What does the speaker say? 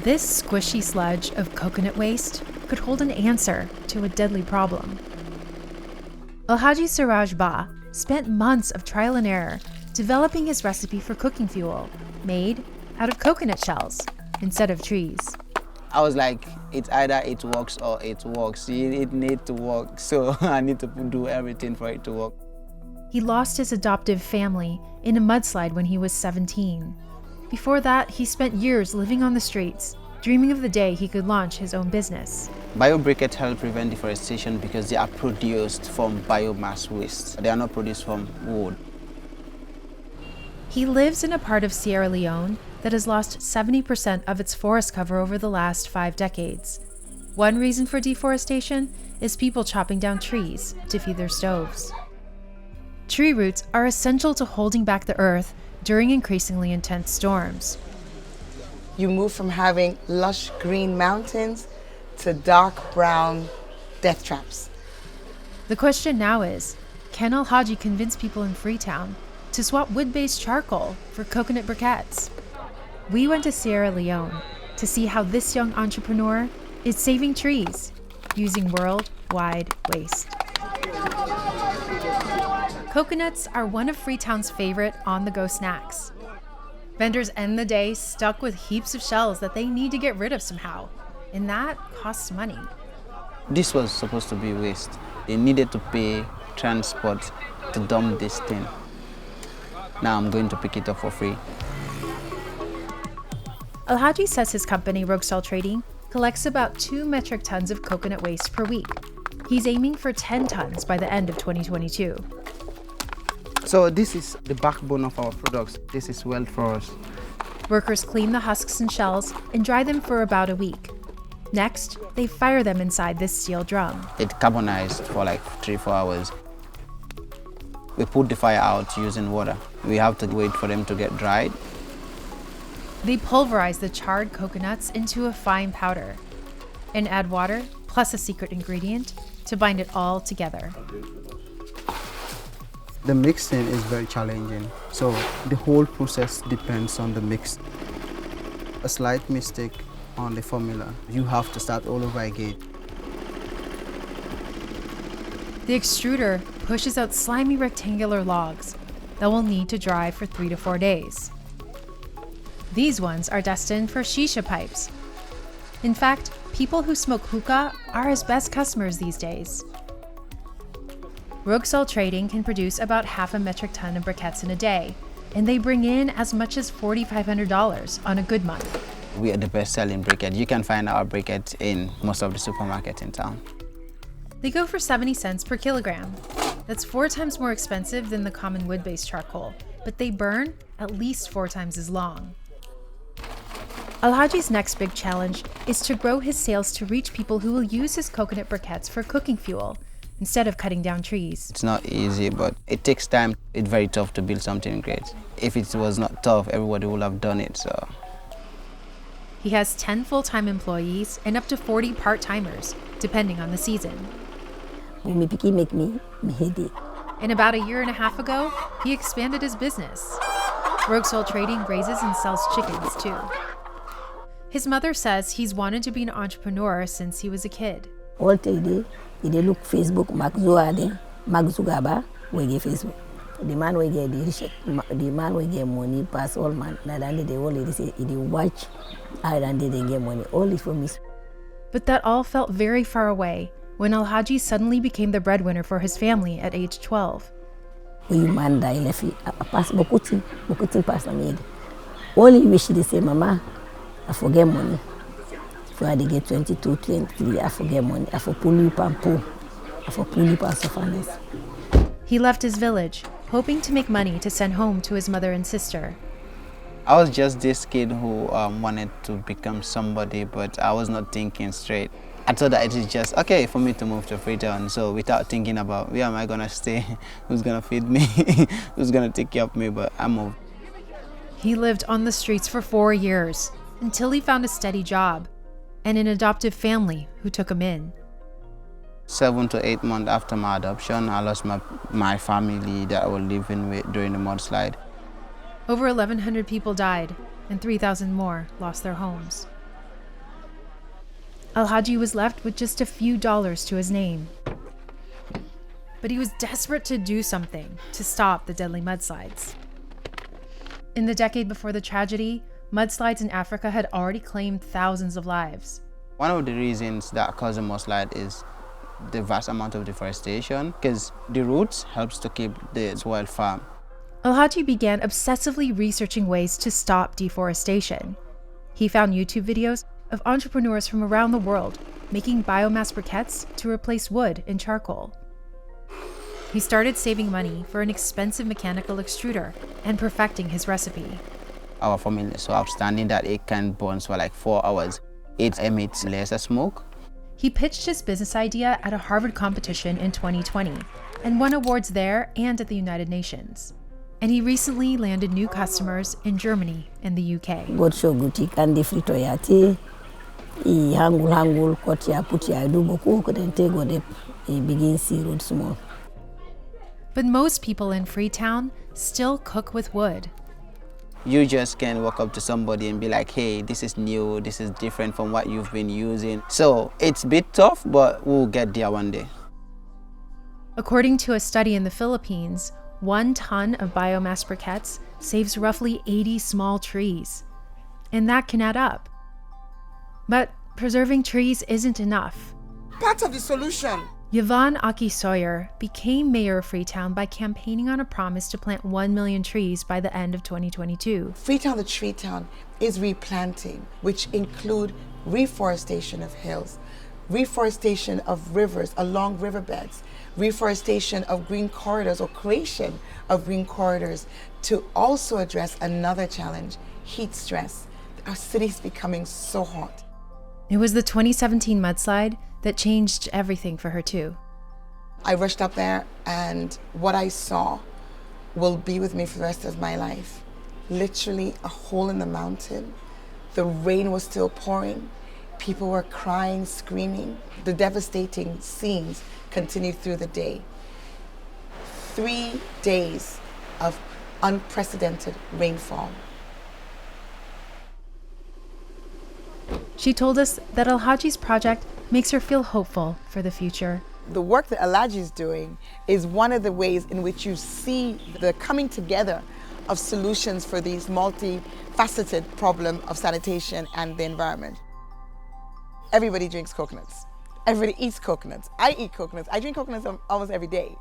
This squishy sludge of coconut waste could hold an answer to a deadly problem. Alhaji Siraj Bah spent months of trial and error developing his recipe for cooking fuel, made out of coconut shells instead of trees. I was like, it's either it works or it works. It needs to work, so I need to do everything for it to work. He lost his adoptive family in a mudslide when he was 17. Before that, he spent years living on the streets, dreaming of the day he could launch his own business. Briquettes help prevent deforestation because they are produced from biomass waste. They are not produced from wood. He lives in a part of Sierra Leone that has lost 70% of its forest cover over the last 5 decades. One reason for deforestation is people chopping down trees to feed their stoves. Tree roots are essential to holding back the earth during increasingly intense storms. You move from having lush green mountains to dark brown death traps. The question now is, can Alhaji convince people in Freetown to swap wood-based charcoal for coconut briquettes? We went to Sierra Leone to see how this young entrepreneur is saving trees using worldwide waste. Coconuts are one of Freetown's favorite on-the-go snacks. Vendors end the day stuck with heaps of shells that they need to get rid of somehow, and that costs money. This was supposed to be waste. They needed to pay transport to dump this thing. Now I'm going to pick it up for free. Alhaji says his company, Rugsal Trading, collects about 2 metric tons of coconut waste per week. He's aiming for 10 tons by the end of 2022. So this is the backbone of our products. This is well for us. Workers clean the husks and shells and dry them for about a week. Next, they fire them inside this steel drum. It carbonized for like 3-4 hours. We put the fire out using water. We have to wait for them to get dried. They pulverize the charred coconuts into a fine powder and add water plus a secret ingredient to bind it all together. The mixing is very challenging, so the whole process depends on the mix. A slight mistake on the formula, you have to start all over again. The extruder pushes out slimy rectangular logs that will need to dry for 3 to 4 days. These ones are destined for shisha pipes. In fact, people who smoke hookah are his best customers these days. Rugsal Trading can produce about 0.5 metric ton of briquettes in a day, and they bring in as much as $4,500 on a good month. We are the best-selling briquette. You can find our briquettes in most of the supermarkets in town. They go for 70 cents per kilogram. That's 4 times more expensive than the common wood-based charcoal, but they burn at least 4 times as long. Alhaji's next big challenge is to grow his sales to reach people who will use his coconut briquettes for cooking fuel instead of cutting down trees. It's not easy, but it takes time. It's very tough to build something great. If it was not tough, everybody would have done it. So he has 10 full-time employees and up to 40 part-timers, depending on the season. Me picky make me headache. And about a 1.5 years ago, he expanded his business. Rugsal Trading raises and sells chickens too. His mother says he's wanted to be an entrepreneur since he was a kid. All day, they look Facebook, Mark Zuckerberg, we get Facebook. The man will get the man will get money pass all man. Then they all say they watch, and then they get money. All is for me. But that all felt very far away when Alhaji suddenly became the breadwinner for his family at age 12. When man die left, pass bokuti pass na me. Only wish they say, Mama, I forget money. Before they get 22, 23, I forget money. I for pull you and pull. I for pull you and suffer. He left his village, hoping to make money to send home to his mother and sister. I was just this kid who wanted to become somebody, but I was not thinking straight. I thought that it is just okay for me to move to Freetown. So without thinking about where am I gonna stay, who's gonna feed me, who's gonna take care of me, but I moved. He lived on the streets for 4 years until he found a steady job and an adoptive family who took him in. 7 to 8 months after my adoption, I lost my family that I was living with during the mudslide. Over 1,100 people died and 3,000 more lost their homes. Alhaji was left with just a few dollars to his name. But he was desperate to do something to stop the deadly mudslides. In the decade before the tragedy, mudslides in Africa had already claimed thousands of lives. One of the reasons that cause a mudslide is the vast amount of deforestation, because the roots helps to keep the soil firm. Alhaji began obsessively researching ways to stop deforestation. He found YouTube videos of entrepreneurs from around the world making biomass briquettes to replace wood and charcoal. He started saving money for an expensive mechanical extruder and perfecting his recipe. Our formula is so outstanding that it can burn for like 4 hours. It emits lesser smoke. He pitched his business idea at a Harvard competition in 2020 and won awards there and at the United Nations. And he recently landed new customers in Germany and the UK. Gotsho guti kandi frito yati, I hangul kotia putia do boku kodente godep I begin see road small. But most people in Freetown still cook with wood. You just can walk up to somebody and be like, hey, this is new, this is different from what you've been using. So it's a bit tough, but we'll get there one day. According to a study in the Philippines, 1 ton of biomass briquettes saves roughly 80 small trees. And that can add up. But preserving trees isn't enough. Part of the solution. Yvonne Aki Sawyer became mayor of Freetown by campaigning on a promise to plant 1 million trees by the end of 2022. Freetown, the tree town, is replanting, which include reforestation of hills, reforestation of rivers along riverbeds, reforestation of green corridors or creation of green corridors to also address another challenge, heat stress. Our city's becoming so hot. It was the 2017 mudslide that changed everything for her too. I rushed up there and what I saw will be with me for the rest of my life. Literally a hole in the mountain. The rain was still pouring. People were crying, screaming. The devastating scenes continued through the day. 3 days of unprecedented rainfall. She told us that Alhaji's project makes her feel hopeful for the future. The work that Alhaji is doing is one of the ways in which you see the coming together of solutions for these multifaceted problem of sanitation and the environment. Everybody drinks coconuts. Everybody eats coconuts. I eat coconuts. I drink coconuts almost every day.